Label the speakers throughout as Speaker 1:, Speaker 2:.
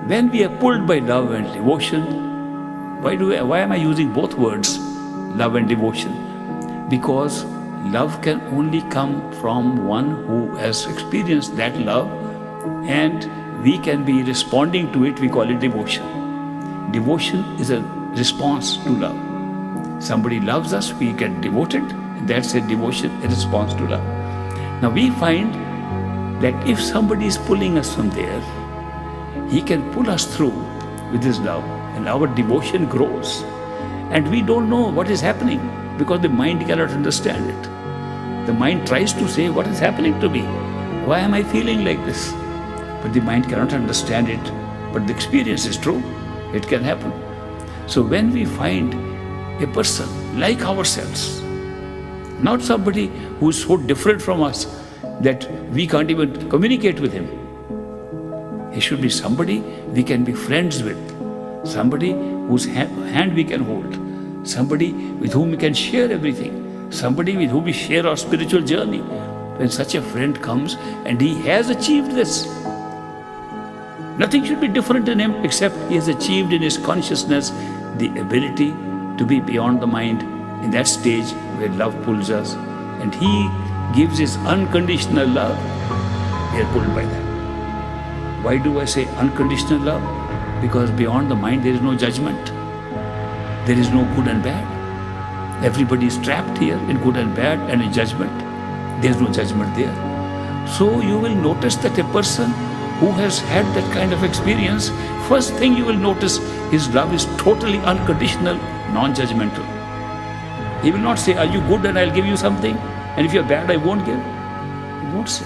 Speaker 1: When we are pulled by love and devotion, why am I using both words, love and devotion? Because love can only come from one who has experienced that love, and we can be responding to it. We call it devotion. Devotion is a response to love. Somebody loves us, we get devoted. That's a devotion, a response to love. Now we find that if somebody is pulling us from there, he can pull us through with his love, and our devotion grows. And we don't know what is happening because the mind cannot understand it. The mind tries to say, what is happening to me? Why am I feeling like this? But the mind cannot understand it. But the experience is true. It can happen. So when we find a person like ourselves, not somebody who is so different from us that we can't even communicate with him. He should be somebody we can be friends with, somebody whose hand we can hold, somebody with whom we can share everything, somebody with whom we share our spiritual journey. When such a friend comes and he has achieved this, nothing should be different in him except he has achieved in his consciousness the ability to be beyond the mind in that stage where love pulls us, and he gives his unconditional love. We are pulled by that. Why do I say unconditional love? Because beyond the mind there is no judgment. There is no good and bad. Everybody is trapped here in good and bad and in judgment. There is no judgment there. So you will notice that a person who has had that kind of experience, first thing you will notice, his love is totally unconditional, non-judgmental. He will not say, are you good and I'll give you something, and if you're bad I won't give. He won't say.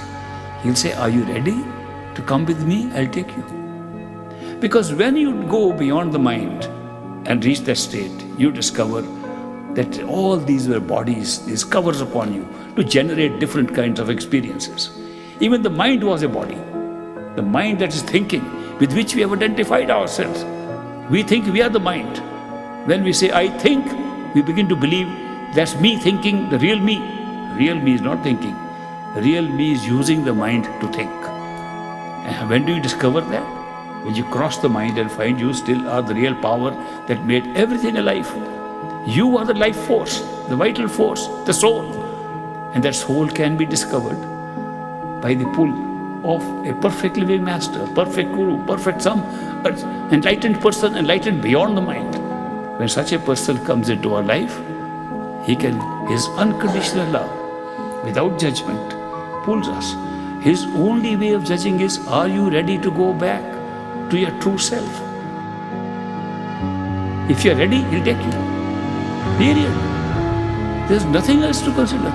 Speaker 1: He'll say, are you ready to come with me? I'll take you. Because when you go beyond the mind and reach that state, you discover that all these were bodies, these covers upon you to generate different kinds of experiences. Even the mind was a body. The mind that is thinking, with which we have identified ourselves. We think we are the mind. When we say, I think, we begin to believe that's me thinking, the real me. Real me is not thinking. Real me is using the mind to think. And when do you discover that? When you cross the mind and find you still are the real power that made everything alive. You are the life force, the vital force, the soul. And that soul can be discovered by the pull of a perfect living master, perfect guru, perfect some enlightened person, enlightened beyond the mind. When such a person comes into our life, his unconditional love, without judgment, pulls us. His only way of judging is, are you ready to go back to your true self? If you're ready, he'll take you. Period. There's nothing else to consider.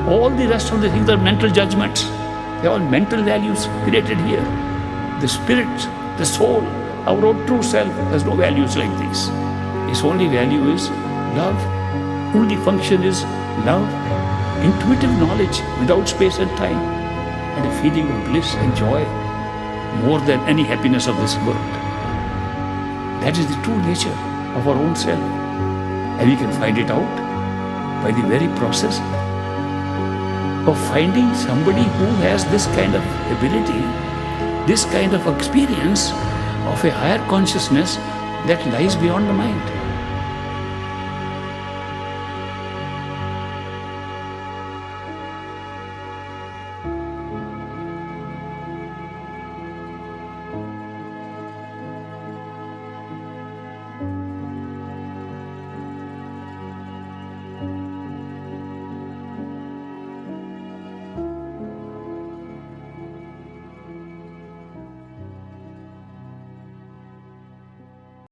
Speaker 1: All the rest of the things are mental judgments. They're all mental values created here. The spirit, the soul, our own true self has no values like these. Its only value is love. Only function is love, intuitive knowledge without space and time, and a feeling of bliss and joy more than any happiness of this world. That is the true nature of our own self. And we can find it out by the very process of finding somebody who has this kind of ability, this kind of experience of a higher consciousness that lies beyond the mind.